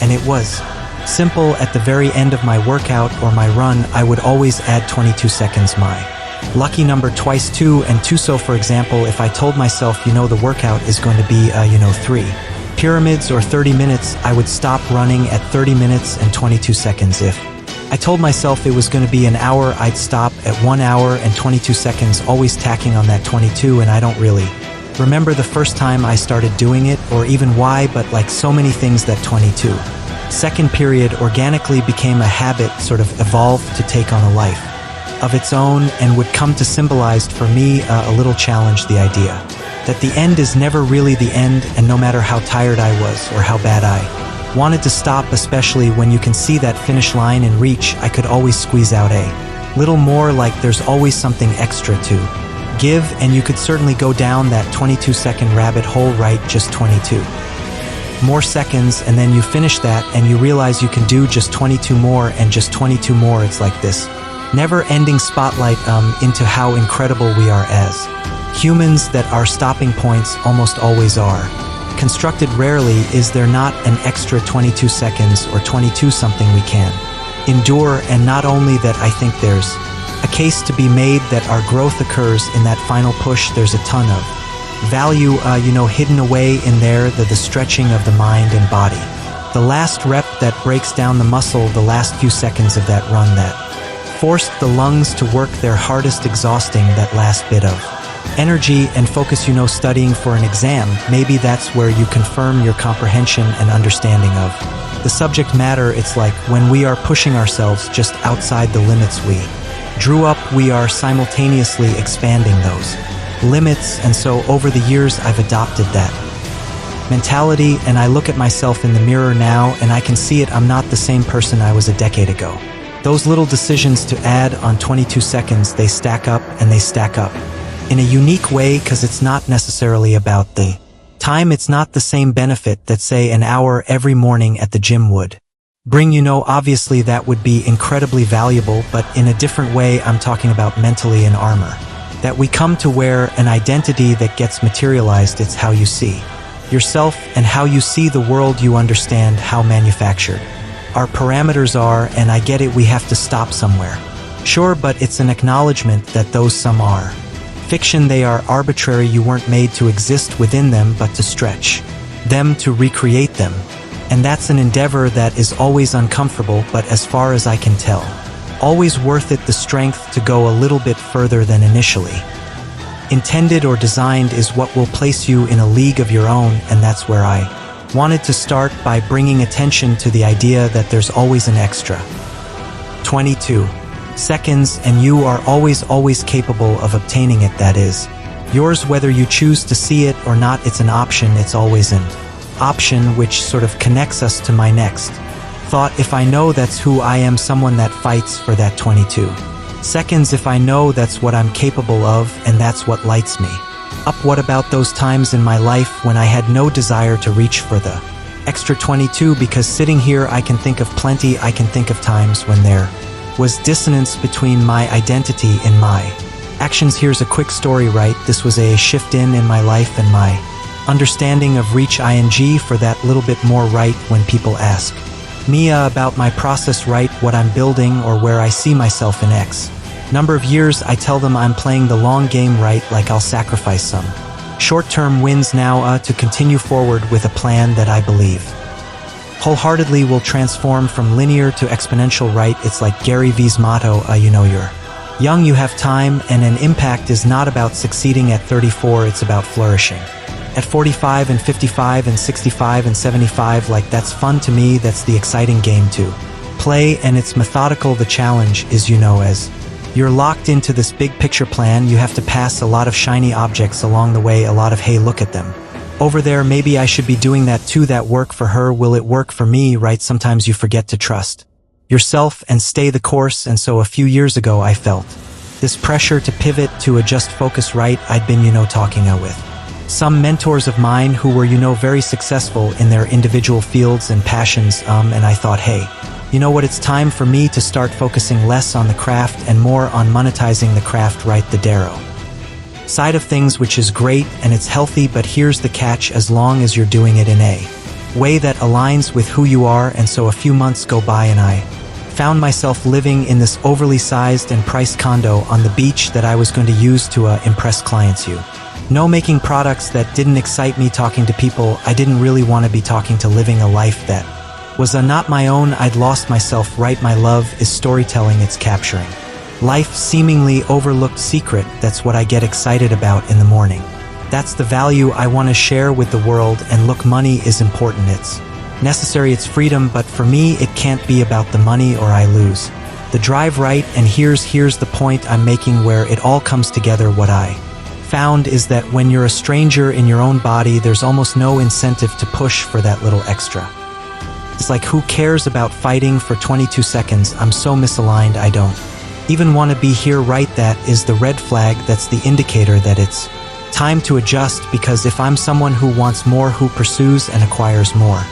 and it was simple. At the very end of my workout or my run, I would always add 22 seconds, my lucky number, twice 2 and 2. So for example, if I told myself, the workout is going to be, 3 pyramids or 30 minutes, I would stop running at 30 minutes and 22 seconds. If I told myself it was going to be an hour, I'd stop at 1 hour and 22 seconds, always tacking on that 22. And I don't really remember the first time I started doing it or even why, but like so many things, that 22 second period organically became a habit, sort of evolved to take on a life of its own, and would come to symbolize for me a little challenge, the idea that the end is never really the end, and no matter how tired I was or how bad I wanted to stop, especially when you can see that finish line in reach, I could always squeeze out a little more, like there's always something extra to give, and you could certainly go down that 22-second rabbit hole, right? Just 22 more seconds, and then you finish that and you realize you can do just 22 more and just 22 more. It's like this never-ending spotlight into how incredible we are as humans, that our stopping points almost always are constructed. Rarely is there not an extra 22 seconds or 22 something we can endure. And not only that, I think there's a case to be made that our growth occurs in that final push. There's a ton of value, hidden away in there, the stretching of the mind and body, the last rep that breaks down the muscle, the last few seconds of that run that forced the lungs to work their hardest, exhausting that last bit of energy and focus. Studying for an exam, maybe that's where you confirm your comprehension and understanding of the subject matter. It's like when we are pushing ourselves just outside the limits we drew up, we are simultaneously expanding those limits. And so over the years, I've adopted that mentality, and I look at myself in the mirror now and I can see it. I'm not the same person I was a decade ago. Those little decisions to add on 22 seconds, they stack up, and they stack up in a unique way, because it's not necessarily about the time. It's not the same benefit that, say, an hour every morning at the gym would bring. Obviously that would be incredibly valuable, but in a different way. I'm talking about mentally in armor that we come to wear, an identity that gets materialized. It's how you see yourself and how you see the world. You understand how manufactured our parameters are, and I get it, we have to stop somewhere. Sure, but it's an acknowledgement that those some are fiction, they are arbitrary. You weren't made to exist within them, but to stretch them, to recreate them. And that's an endeavor that is always uncomfortable, but as far as I can tell, always worth it. The strength to go a little bit further than initially intended or designed is what will place you in a league of your own, and that's where I wanted to start, by bringing attention to the idea that there's always an extra 22 seconds, and you are always capable of obtaining it. That is yours, whether you choose to see it or not. It's an option. It's always an option, which sort of connects us to my next thought. If I know that's who I am, someone that fights for that 22 seconds, if I know that's what I'm capable of and that's what lights me up, what about those times in my life when I had no desire to reach for the extra 22? Because sitting here, I can think of plenty. I can think of times when there was dissonance between my identity and my actions. Here's a quick story, right? This was a shift in my life and my understanding of reach ing for that little bit more, right? When people ask me about my process, right, what I'm building or where I see myself in X number of years, I tell them I'm playing the long game, right? Like I'll sacrifice some short-term wins now to continue forward with a plan that I believe wholeheartedly will transform from linear to exponential, right? It's like Gary V's motto, you're young, you have time, and an impact is not about succeeding at 34, it's about flourishing at 45 and 55 and 65 and 75. Like, that's fun to me. That's the exciting game to play, and it's methodical. The challenge is, as you're locked into this big picture plan, you have to pass a lot of shiny objects along the way, a lot of, hey, look at them over there, maybe I should be doing that too. That work for her, will it work for me, right? Sometimes you forget to trust yourself and stay the course. And so a few years ago, I felt this pressure to pivot, to adjust focus, right? I'd been, talking with some mentors of mine who were, very successful in their individual fields and passions, and I thought, hey, you know what, it's time for me to start focusing less on the craft and more on monetizing the craft, right? The Darrow side of things, which is great and it's healthy, but here's the catch: as long as you're doing it in a way that aligns with who you are. And so a few months go by and I found myself living in this overly sized and priced condo on the beach that I was going to use to impress clients. No making products that didn't excite me, talking to people I didn't really want to be talking to, living a life that was not my own. I'd lost myself. Right, my love is storytelling, it's capturing life seemingly overlooked secret. That's what I get excited about in the morning. That's the value I want to share with the world. And look, money is important, it's necessary, it's freedom, but for me it can't be about the money or I lose the drive, right? And here's the point I'm making, where it all comes together. What I found is that when you're a stranger in your own body, there's almost no incentive to push for that little extra. It's like, who cares about fighting for 22 seconds? I'm so misaligned, I don't even want to be here, right? That is the red flag. That's the indicator that it's time to adjust, because if I'm someone who wants more, who pursues and acquires more,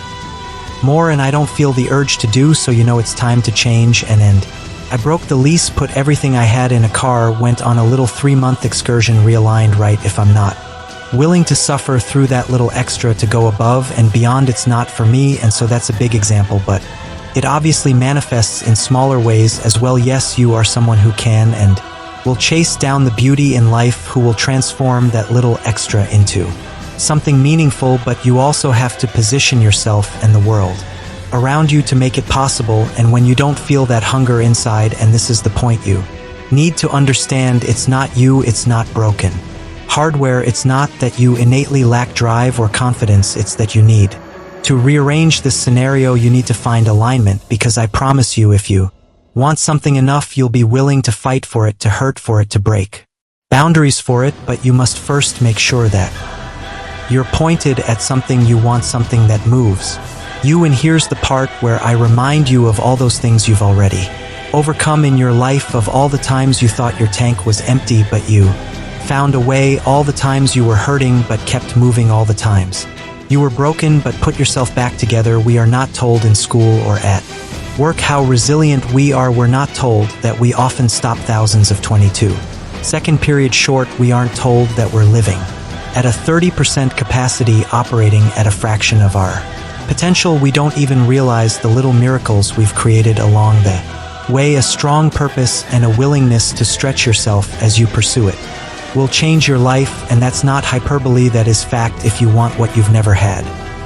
and I don't feel the urge to do so, it's time to change and end. I broke the lease, put everything I had in a car, went on a little 3-month excursion, realigned, right? If I'm not willing to suffer through that little extra to go above and beyond, it's not for me. And so that's a big example, but it obviously manifests in smaller ways as well. Yes, you are someone who can and will chase down the beauty in life, who will transform that little extra into something meaningful, but you also have to position yourself and the world around you to make it possible. And when you don't feel that hunger inside, and this is the point you need to understand, it's not you, it's not broken hardware, it's not that you innately lack drive or confidence, it's that you need to rearrange this scenario. You need to find alignment, because I promise you, if you want something enough, you'll be willing to fight for it, to hurt for it, to break boundaries for it. But you must first make sure that you're pointed at something you want, something that moves you. And here's the part where I remind you of all those things you've already overcome in your life, of all the times you thought your tank was empty, but you found a way, all the times you were hurting but kept moving, all the times you were broken but put yourself back together. We are not told in school or at work how resilient we are. We're not told that we often stop thousands of 22-second period short. We aren't told that we're living at a 30% capacity, operating at a fraction of our potential. We don't even realize the little miracles we've created along the way. A strong purpose and a willingness to stretch yourself as you pursue it will change your life, and that's not hyperbole, that is fact. If you want what you've never had,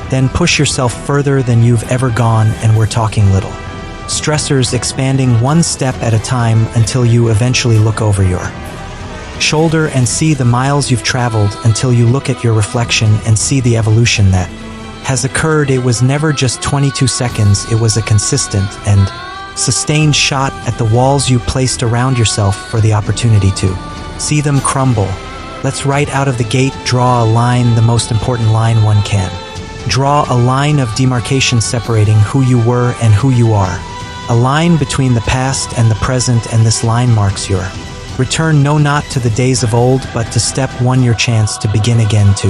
then push yourself further than you've ever gone. And we're talking little stressors, expanding one step at a time, until you eventually look over your shoulder and see the miles you've traveled, until you look at your reflection and see the evolution that has occurred. It was never just 22 seconds, it was a consistent and sustained shot at the walls you placed around yourself for the opportunity to see them crumble. Let's right out of the gate draw a line, the most important line one can draw, a line of demarcation separating who you were and who you are, a line between the past and the present. And this line marks your return, no, not to the days of old, but to step one, your chance to begin again, to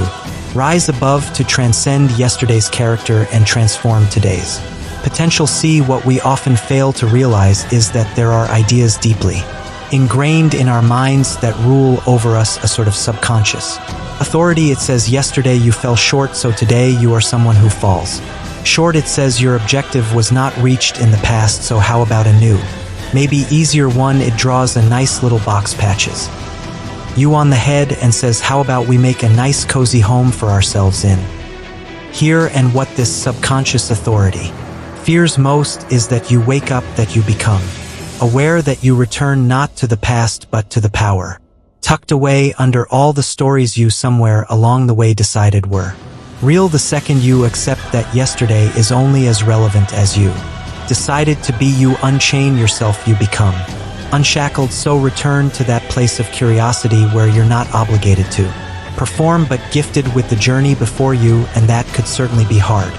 rise above, to transcend yesterday's character and transform today's potential. See, what we often fail to realize is that there are ideas deeply ingrained in our minds that rule over us, a sort of subconscious authority. It says, yesterday you fell short, so today you are someone who falls short. It says your objective was not reached in the past, so how about a new, maybe easier one? It draws a nice little box, patches you on the head, and says, how about we make a nice cozy home for ourselves in here? And what this subconscious authority fears most is that you wake up, that you become aware, that you return not to the past but to the power tucked away under all the stories you somewhere along the way decided were real. The second you accept that yesterday is only as relevant as you decided to be, you unchain yourself, you become unshackled. So return to that place of curiosity where you're not obligated to perform but gifted with the journey before you. And that could certainly be hard,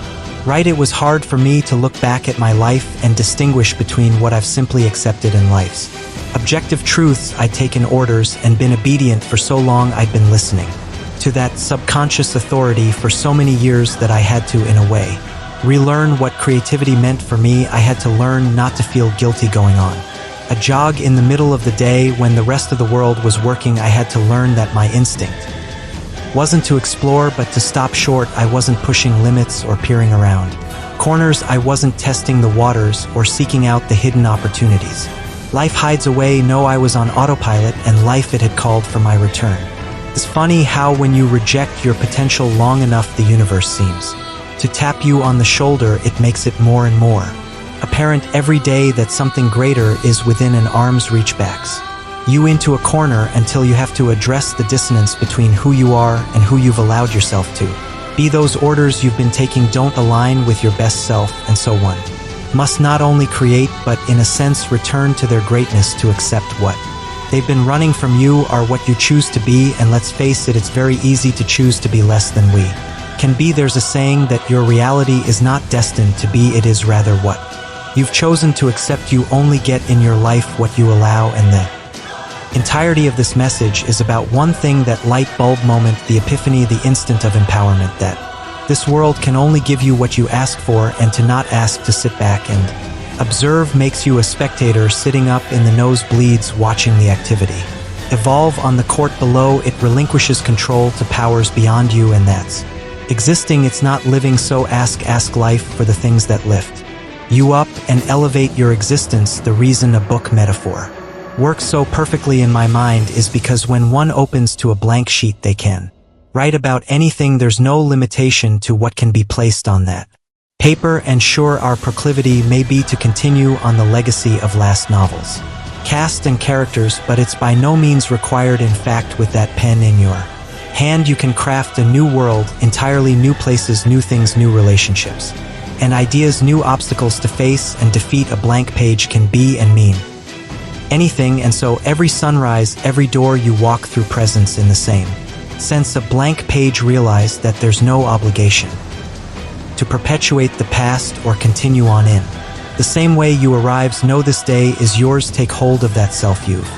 right? It was hard for me to look back at my life and distinguish between what I've simply accepted in life's objective truths. I'd taken orders and been obedient for so long. I'd been listening to that subconscious authority for so many years that I had to, in a way, relearn what creativity meant for me. I had to learn not to feel guilty going on a jog in the middle of the day when the rest of the world was working. I had to learn that my instinct Wasn't to explore, but to stop short. I wasn't pushing limits or peering around corners. I wasn't testing the waters or seeking out the hidden opportunities. Life hides away. No, I was on autopilot, and life, it had called for my return. It's funny how when you reject your potential long enough, the universe seems to tap you on the shoulder. It makes it more and more apparent every day that something greater is within an arm's reach. Backs you into a corner until you have to address the dissonance between who you are and who you've allowed yourself to be. Those orders you've been taking don't align with your best self, and so one must not only create but, in a sense, return to their greatness to accept what they've been running from. You are what you choose to be, and let's face it, it's very easy to choose to be less than we can be. There's a saying that your reality is not destined to be, it is rather what you've chosen to accept. You only get in your life what you allow, and the entirety of this message is about one thing: that light bulb moment, the epiphany, the instant of empowerment that this world can only give you what you ask for, and to not ask, to sit back and observe, makes you a spectator sitting up in the nosebleeds watching the activity evolve on the court below. It relinquishes control to powers beyond you, and that's existing. It's not living. So ask life for the things that lift you up and elevate your existence. The reason a book metaphor works so perfectly in my mind is because when one opens to a blank sheet, they can write about anything. There's no limitation to what can be placed on that paper, and sure, our proclivity may be to continue on the legacy of last novels, cast and characters, but it's by no means required. In fact, with that pen in your hand, you can craft a new world, entirely new places, new things, new relationships and ideas, new obstacles to face and defeat. A blank page can be and mean anything, and so every sunrise, every door you walk through, presence in the same sense. A blank page. Realize that there's no obligation to perpetuate the past or continue on in the same way you arrives. Know this day is yours. Take hold of that self you've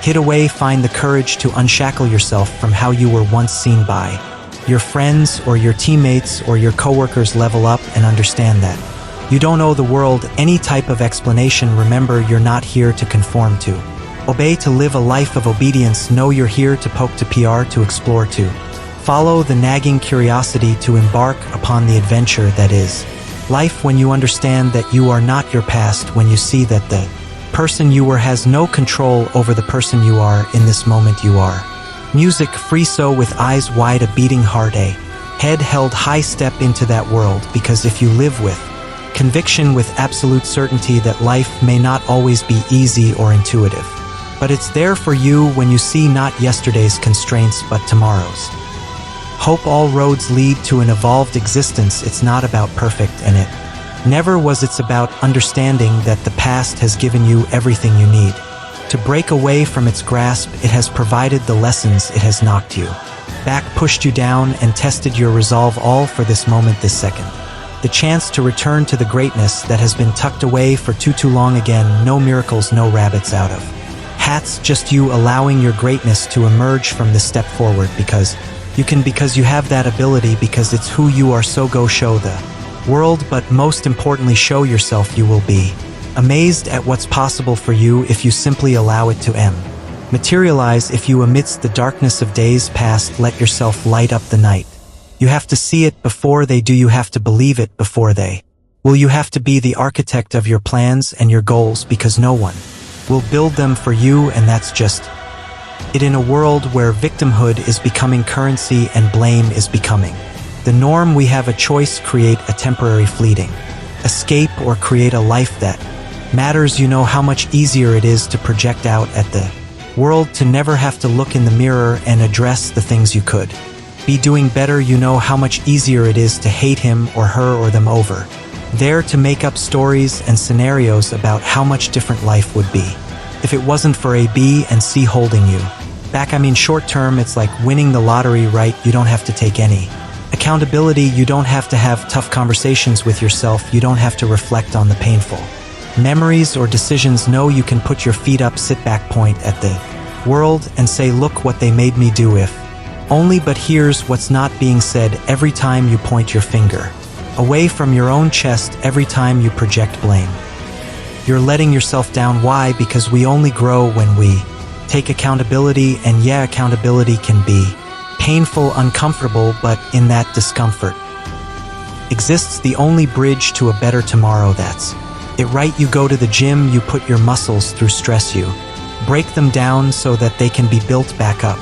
hid away. Find the courage to unshackle yourself from how you were once seen by your friends or your teammates or your coworkers. Level up and understand that you don't owe the world any type of explanation. Remember, you're not here to conform, to obey, to live a life of obedience. No, you're here to poke, to PR, to explore, to follow the nagging curiosity, to embark upon the adventure that is life. When you understand that you are not your past, when you see that the person you were has no control over the person you are in this moment. You are music, free. So with eyes wide, a beating heart, a head held high, step into that world, because if you live with conviction, with absolute certainty that life may not always be easy or intuitive, but it's there for you when you see not yesterday's constraints but tomorrow's hope. All roads lead to an evolved existence. It's not about perfect, and it never was. It's about understanding that the past has given you everything you need to break away from its grasp. It has provided the lessons. It has knocked you back, pushed you down, and tested your resolve, all for this moment, this second. The chance to return to the greatness that has been tucked away for too long. Again, no miracles, no rabbits out of hats, just you allowing your greatness to emerge from this step forward, because you can, because you have that ability, because it's who you are. So go show the world, but most importantly, show yourself. You will be amazed at what's possible for you if you simply allow it to materialize. If you, amidst the darkness of days past, let yourself light up the night. You have to see it before they do. You have to believe it before they will. You have to be the architect of your plans and your goals, because no one will build them for you, and that's just it. In a world where victimhood is becoming currency and blame is becoming the norm, we have a choice: create a temporary, fleeting escape, or create a life that matters. You know how much easier it is to project out at the world, to never have to look in the mirror and address the things you could be doing better. You know how much easier it is to hate him or her or them over there, to make up stories and scenarios about how much different life would be if it wasn't for A, B, and C holding you back. I mean, short term, it's like winning the lottery, right? You don't have to take any accountability. You don't have to have tough conversations with yourself. You don't have to reflect on the painful memories or decisions. No, you can put your feet up, sit back, point at the world, and say, look what they made me do, if only. But here's what's not being said: every time you point your finger away from your own chest, every time you project blame, you're letting yourself down. Why? Because we only grow when we take accountability, and yeah, accountability can be painful, uncomfortable, but in that discomfort exists the only bridge to a better tomorrow. That's it, right? You go to the gym, you put your muscles through stress, you break them down so that they can be built back up.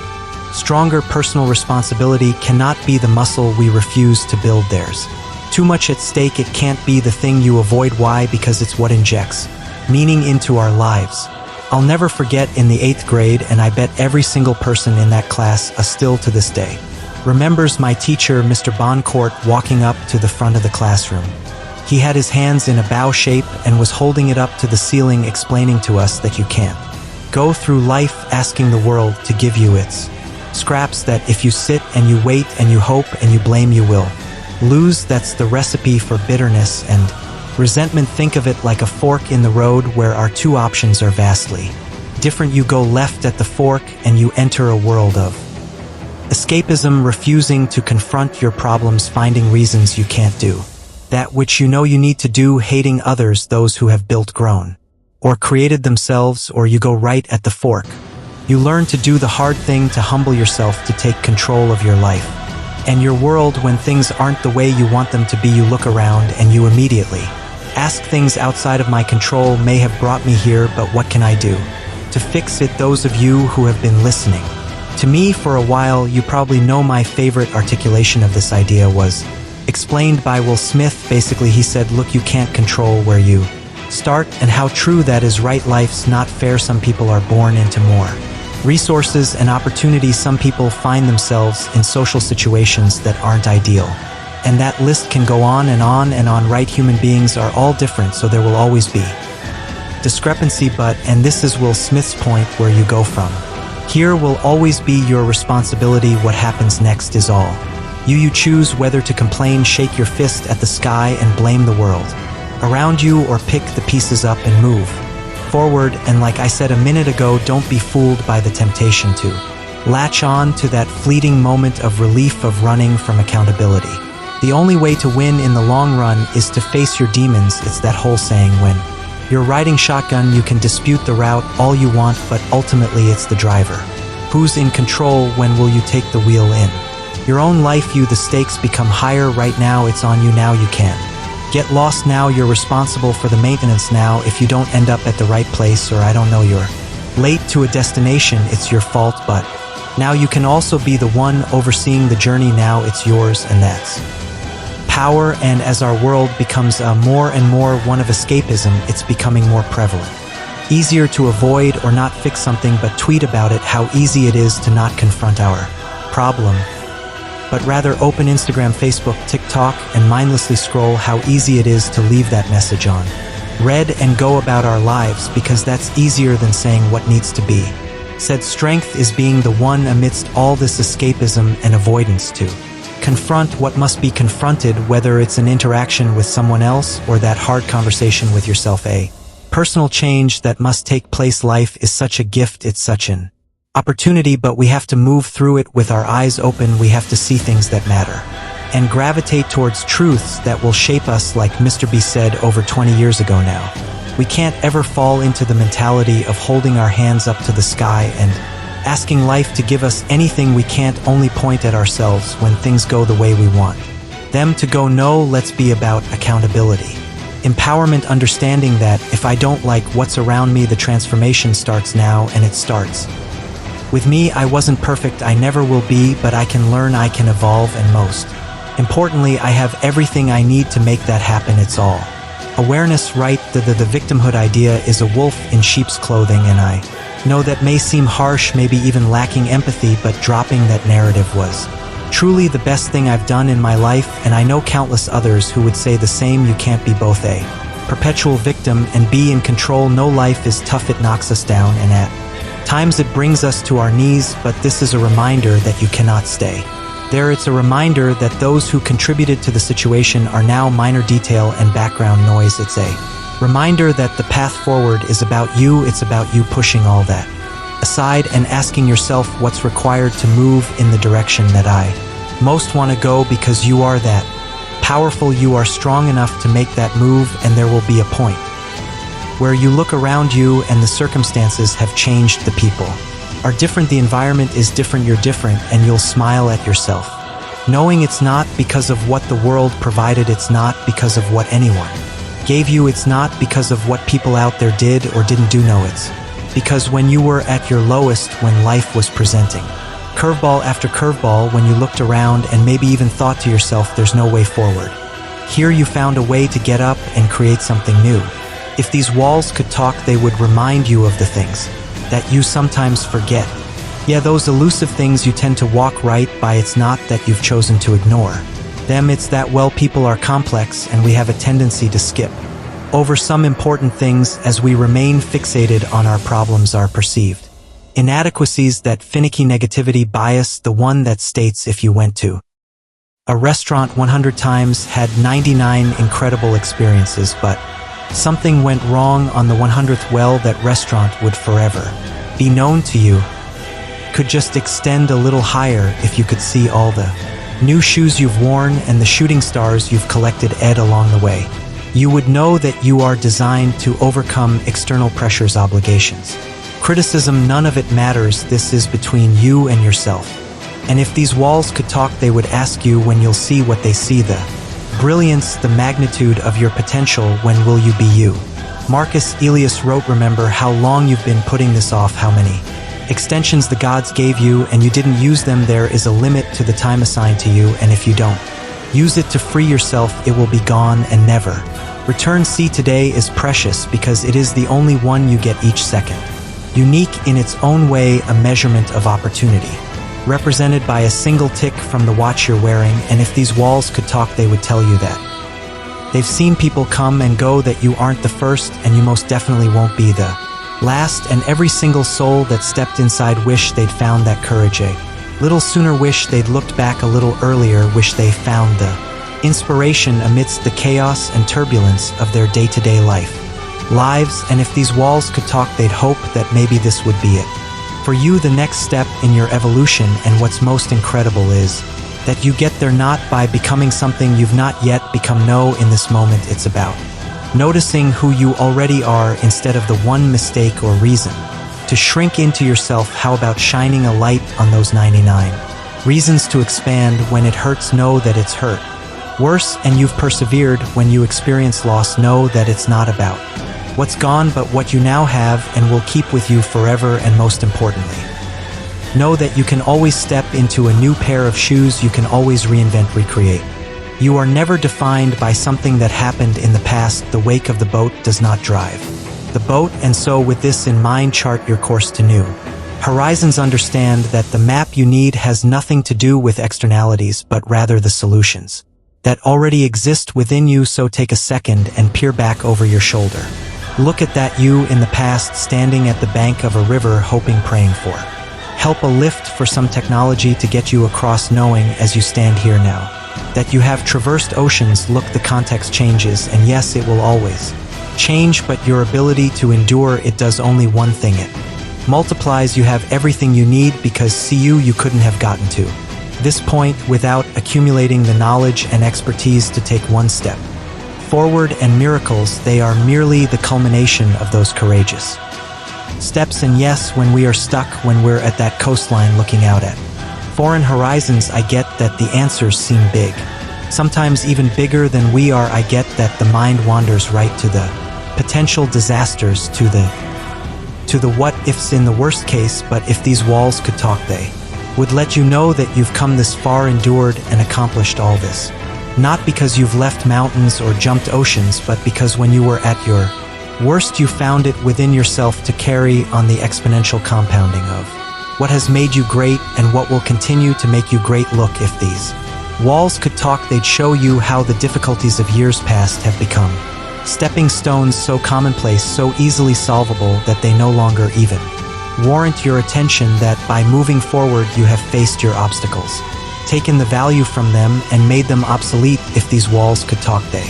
Stronger personal responsibility cannot be the muscle we refuse to build. There's too much at stake. It can't be the thing you avoid. Why? Because it's what injects meaning into our lives. I'll never forget in the 8th grade, and I bet every single person in that class, still to this day, remembers my teacher, Mr. Boncourt, walking up to the front of the classroom. He had his hands in a bow shape and was holding it up to the ceiling, explaining to us that you can't go through life asking the world to give you its scraps, that if you sit and you wait and you hope and you blame, you will lose. That's the recipe for bitterness and resentment. Think of it like a fork in the road where our two options are vastly different. You go left at the fork and you enter a world of escapism, refusing to confront your problems, finding reasons you can't do that which you know you need to do, hating others, those who have built, grown, or created themselves. Or you go right at the fork. You learn to do the hard thing, to humble yourself, to take control of your life and your world. When things aren't the way you want them to be, you look around and you immediately ask, things outside of my control may have brought me here, but what can I do to fix it? Those of you who have been listening to me for a while, you probably know my favorite articulation of this idea was explained by Will Smith. Basically, he said, look, you can't control where you start, and how true that is, right? Life's not fair. Some people are born into more resources and opportunities. Some people find themselves in social situations that aren't ideal. And that list can go on and on and on, right? Human beings are all different, so there will always be discrepancy, but, and this is Will Smith's point, where you go from here will always be your responsibility. What happens next is all you choose whether to complain, shake your fist at the sky and blame the world around you, or pick the pieces up and move forward. And like I said a minute ago, don't be fooled by the temptation to latch on to that fleeting moment of relief, of running from accountability. The only way to win in the long run is to face your demons. It's that whole saying, when you're riding shotgun, you can dispute the route all you want, but ultimately it's the driver who's in control. When will you take the wheel in your own life? The stakes become higher. Right now it's on you. Now you can't get lost. Now you're responsible for the maintenance. Now if you don't end up at the right place, or I don't know, you're late to a destination, it's your fault, but now you can also be the one overseeing the journey. Now it's yours, and that's power. And as our world becomes more and more one of escapism, it's becoming more prevalent. Easier to avoid or not fix something, but tweet about it. How easy it is to not confront our problem, but rather open Instagram, Facebook, TikTok, and mindlessly scroll. How easy it is to leave that message on read and go about our lives, because that's easier than saying what needs to be said. Strength is being the one amidst all this escapism and avoidance to confront what must be confronted, whether it's an interaction with someone else or that hard conversation with yourself. A personal change that must take place. Life is such a gift, it's such an opportunity, but we have to move through it with our eyes open. We have to see things that matter and gravitate towards truths that will shape us. Like Mr. B said over 20 years ago now, we can't ever fall into the mentality of holding our hands up to the sky and asking life to give us anything. We can't only point at ourselves when things go the way we want them to go. No, let's be about accountability, empowerment, understanding that if I don't like what's around me, the transformation starts now, and it starts with me. I wasn't perfect, I never will be, but I can learn, I can evolve, and most importantly, I have everything I need to make that happen. It's all awareness, right? The victimhood idea is a wolf in sheep's clothing, and I know that may seem harsh, maybe even lacking empathy, but dropping that narrative was truly the best thing I've done in my life, and I know countless others who would say the same. You can't be both a perpetual victim and be in control. No, life is tough, it knocks us down, and at times it brings us to our knees, but this is a reminder that you cannot stay there. It's a reminder that those who contributed to the situation are now minor detail and background noise. It's a reminder that the path forward is about you. It's about you pushing all that aside and asking yourself what's required to move in the direction that I most want to go, because you are that powerful. You are strong enough to make that move, and there will be a point where you look around you and the circumstances have changed the people Are different, the environment is different, you're different, and you'll smile at yourself. Knowing it's not because of what the world provided, it's not because of what anyone gave you, it's not because of what people out there did or didn't do. No, it's because when you were at your lowest, when life was presenting curveball after curveball, when you looked around and maybe even thought to yourself, there's no way forward. Here you found a way to get up and create something new. If these walls could talk, they would remind you of the things that you sometimes forget. Yeah, those elusive things you tend to walk right by. It's not that you've chosen to ignore them, it's that, well, people are complex and we have a tendency to skip over some important things as we remain fixated on our problems, our perceived inadequacies, that finicky negativity bias, the one that states if you went to a restaurant 100 times, had 99 incredible experiences, but something went wrong on the 100th, well, that restaurant would forever be known to you. Could just extend a little higher if you could see all the new shoes you've worn and the shooting stars you've collected along the way. You would know that you are designed to overcome external pressures, obligations, criticism. None of it matters. This is between you and yourself. And if these walls could talk, they would ask you when you'll see what they see, the brilliance, the magnitude of your potential. When will you be you? Marcus Aurelius wrote, remember how long you've been putting this off, how many extensions the gods gave you and you didn't use them. There is a limit to the time assigned to you, and if you don't use it to free yourself, it will be gone and never return. See, today is precious because it is the only one you get each second. Unique in its own way, a measurement of opportunity, represented by a single tick from the watch you're wearing. And if these walls could talk, they would tell you that they've seen people come and go, that you aren't the first and you most definitely won't be the last. And every single soul that stepped inside wish they'd found that courage a little sooner, wish they'd looked back a little earlier, wish they found the inspiration amidst the chaos and turbulence of their day-to-day lives. And if these walls could talk, they'd hope that maybe this would be it for you, the next step in your evolution. And what's most incredible is that you get there not by becoming something you've not yet become. No, in this moment it's about noticing who you already are instead of the one mistake or reason to shrink into yourself. How about shining a light on those 99 reasons to expand? When it hurts, know that it's hurt worse and you've persevered. When you experience loss, know that it's not about what's gone, but what you now have and will keep with you forever. And most importantly, know that you can always step into a new pair of shoes. You can always reinvent, recreate. You are never defined by something that happened in the past. The wake of the boat does not drive the boat. And so with this in mind, chart your course to new horizons. Understand that the map you need has nothing to do with externalities, but rather the solutions that already exist within you. So take a second and peer back over your shoulder. Look at that you in the past, standing at the bank of a river, hoping, praying for help, a lift, for some technology to get you across, knowing as you stand here now that you have traversed oceans. Look, the context changes, and yes, it will always change, but your ability to endure it does only one thing: it multiplies. You have everything you need, because see, you couldn't have gotten to this point without accumulating the knowledge and expertise to take one step forward. And miracles, they are merely the culmination of those courageous steps. And yes, when we are stuck, when we're at that coastline looking out at foreign horizons, I get that the answers seem big, sometimes even bigger than we are. I get that the mind wanders right to the potential disasters, to the what ifs in the worst case. But if these walls could talk, they would let you know that you've come this far, endured and accomplished all this, not because you've left mountains or jumped oceans, but because when you were at your worst, you found it within yourself to carry on the exponential compounding of what has made you great and what will continue to make you great. Look, if these walls could talk, they'd show you how the difficulties of years past have become stepping stones, so commonplace, so easily solvable that they no longer even warrant your attention, that by moving forward you have faced your obstacles, taken the value from them, and made them obsolete. If these walls could talk, they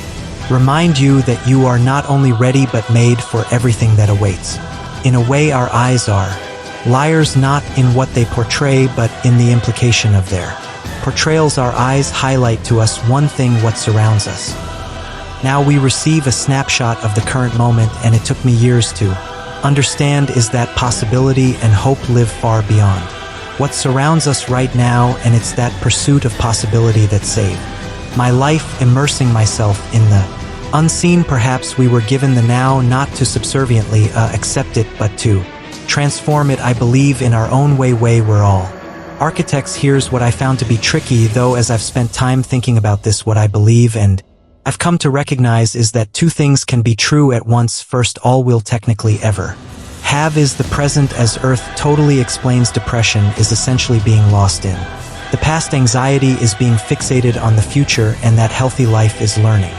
remind you that you are not only ready but made for everything that awaits. In a way, our eyes are liars, not in what they portray, but in the implication of their portrayals. Our eyes highlight to us one thing: what surrounds us. Now we receive a snapshot of the current moment, and it took me years to understand is that possibility and hope live far beyond what surrounds us right now, and it's that pursuit of possibility that saved my life, immersing myself in the unseen. Perhaps we were given the now not to subserviently accept it, but to transform it. I believe in our own way we're all architects. Here's what I found to be tricky, though, as I've spent time thinking about this. What I believe and I've come to recognize is that two things can be true at once. First, all we'll technically ever have is the present. As Earth totally explains depression is essentially being lost in the past, anxiety is being fixated on the future, and that healthy life is learning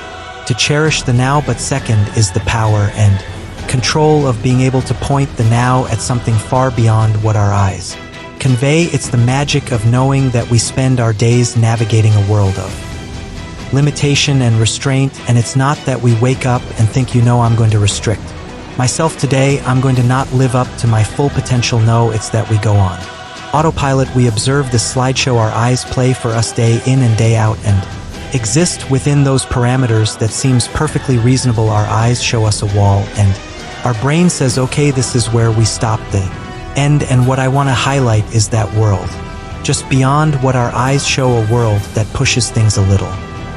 to cherish the now. But second is the power and control of being able to point the now at something far beyond what our eyes convey. It's the magic of knowing that we spend our days navigating a world of limitation and restraint, and it's not that we wake up and think, I'm going to restrict myself today, I'm going to not live up to my full potential. No, it's that we go on autopilot. We observe this slideshow our eyes play for us day in and day out, and exist within those parameters that seems perfectly reasonable. Our eyes show us a wall, and our brain says, okay, this is where we stop, the end. And what I want to highlight is that world just beyond what our eyes show, a world that pushes things a little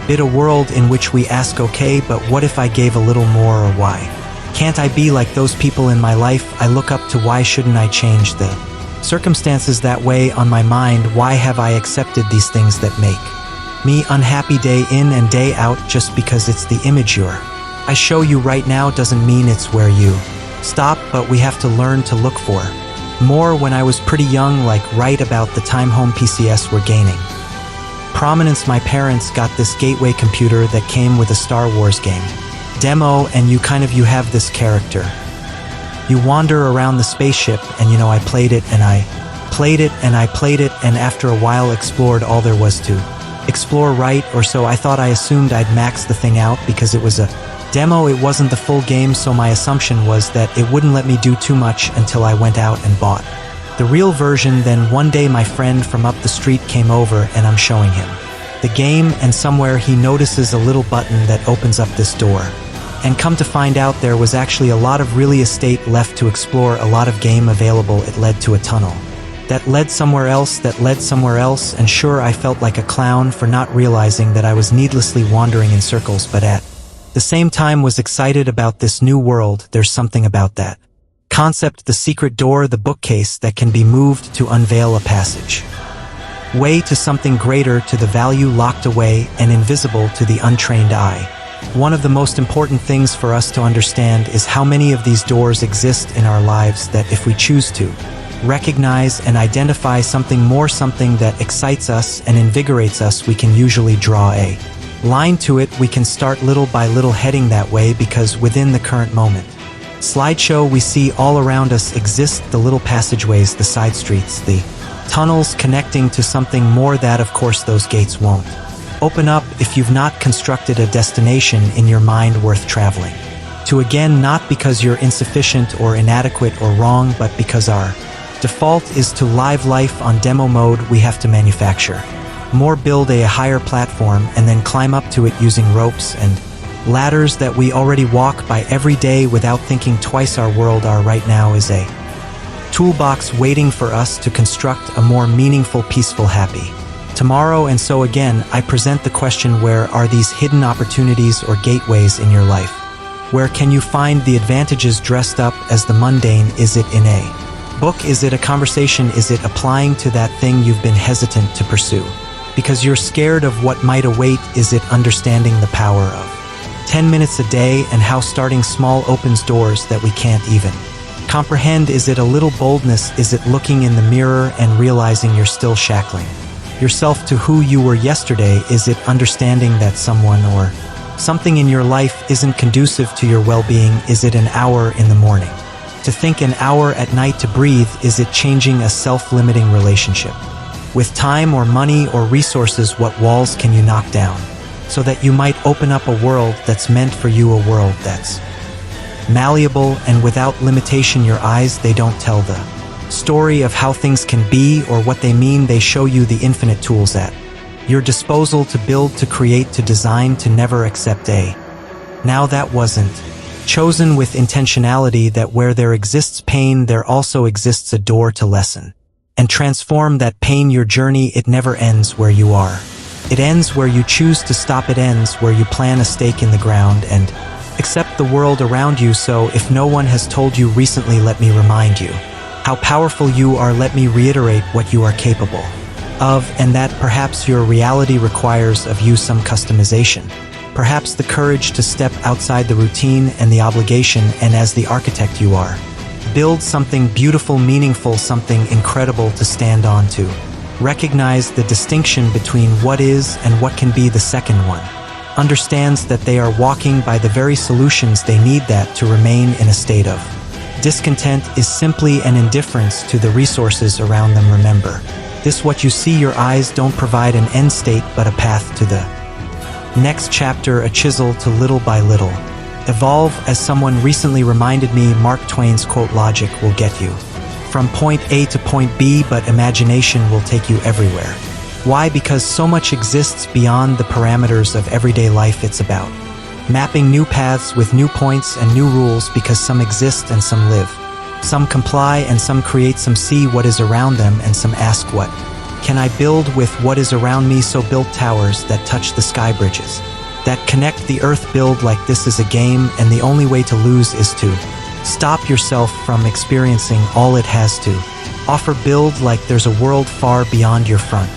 bit, a world in which we ask, okay, but what if I gave a little more, or why can't I be like those people in my life I look up to? Why shouldn't I change the circumstances that weigh on my mind? Why have I accepted these things that make me unhappy day in and day out? Just because it's the image I show you right now doesn't mean it's where you stop, but we have to learn to look for more. When I was pretty young, like right about the time home PCs were gaining prominence, my parents got this gateway computer that came with a Star Wars game demo, and you have this character. You wander around the spaceship, and I played it, and I played it, and I played it, and after a while explored all there was to explore, right? Or so I thought. I assumed I'd max the thing out because it was a demo, it wasn't the full game, so my assumption was that it wouldn't let me do too much until I went out and bought the real version. Then one day my friend from up the street came over, and I'm showing him the game, and somewhere he notices a little button that opens up this door. And come to find out, there was actually a lot of really estate left to explore, a lot of game available. It led to a tunnel that led somewhere else, that led somewhere else, and sure, I felt like a clown for not realizing that I was needlessly wandering in circles, but at the same time was excited about this new world. There's something about that concept, the secret door, the bookcase that can be moved to unveil a passage way to something greater, to the value locked away and invisible to the untrained eye. One of the most important things for us to understand is how many of these doors exist in our lives, that if we choose to recognize and identify something more, something that excites us and invigorates us, we can usually draw a line to it. We can start little by little heading that way, because within the current moment slideshow we see all around us exist the little passageways, the side streets, the tunnels connecting to something more. That, of course, those gates won't open up if you've not constructed a destination in your mind worth traveling to. Again, not because you're insufficient or inadequate or wrong, but because our default is to live life on demo mode. We have to manufacture more, build a higher platform, and then climb up to it using ropes and ladders that we already walk by every day without thinking twice. Our world, right now, is a toolbox waiting for us to construct a more meaningful, peaceful, happy tomorrow. And so again, I present the question, where are these hidden opportunities or gateways in your life? Where can you find the advantages dressed up as the mundane? Is it in a book? Is it a conversation? Is it applying to that thing you've been hesitant to pursue because you're scared of what might await? Is it understanding the power of 10 minutes a day and how starting small opens doors that we can't even comprehend? Is it a little boldness? Is it looking in the mirror and realizing you're still shackling yourself to who you were yesterday? Is it understanding that someone or something in your life isn't conducive to your well-being? Is it an hour in the morning to think, an hour at night to breathe? Is it changing a self-limiting relationship with time or money or resources? What walls can you knock down so that you might open up a world that's meant for you, a world that's malleable and without limitation? Your eyes, they don't tell the story of how things can be or what they mean. They show you the infinite tools at your disposal to build, to create, to design, to never accept a now that wasn't chosen with intentionality, that where there exists pain, there also exists a door to lesson. And transform that pain your journey. It never ends where you are. It ends where you choose to stop. It ends where you plant a stake in the ground and accept the world around you. So if no one has told you recently, let me remind you how powerful you are. Let me reiterate what you are capable of, and that perhaps your reality requires of you some customization. Perhaps the courage to step outside the routine and the obligation, and as the architect you are, build something beautiful, meaningful, something incredible to stand on to. Recognize the distinction between what is and what can be. The second one understands that they are walking by the very solutions they need that to remain in a state of discontent is simply an indifference to the resources around them. Remember this: what you see, your eyes don't provide an end state but a path to the next chapter, a chisel to little by little evolve. As someone recently reminded me, Mark Twain's quote, "Logic will get you from point A to point B, but imagination will take you everywhere." Why? Because so much exists beyond the parameters of everyday life. It's about mapping new paths with new points and new rules, because some exist and some live. Some comply and some create. Some see what is around them and some ask, what can I build with what is around me? So build towers that touch the sky, bridges that connect the earth. Build like this is a game, and the only way to lose is to stop yourself from experiencing all it has to offer. Build like there's a world far beyond your front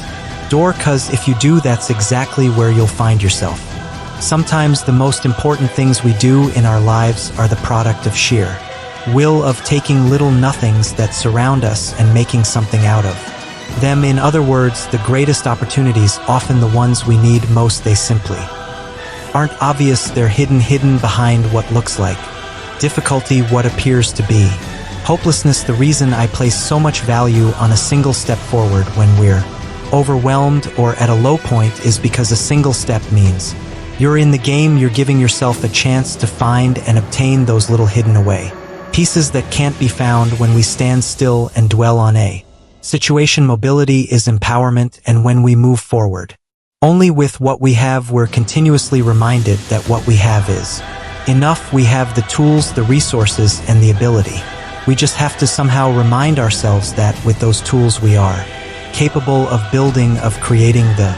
door, cause if you do, that's exactly where you'll find yourself. Sometimes the most important things we do in our lives are the product of sheer will, of taking little nothings that surround us and making something out of them. In other words, the greatest opportunities, often the ones we need most, they simply aren't obvious. They're hidden behind what looks like difficulty, what appears to be hopelessness. The reason I place so much value on a single step forward when we're overwhelmed or at a low point is because a single step means you're in the game. You're giving yourself a chance to find and obtain those little hidden away pieces that can't be found when we stand still and dwell on a situation. Mobility is empowerment, and when we move forward only with what we have, we're continuously reminded that what we have is enough. We have the tools, the resources, and the ability. We just have to somehow remind ourselves that with those tools we are capable of building, of creating the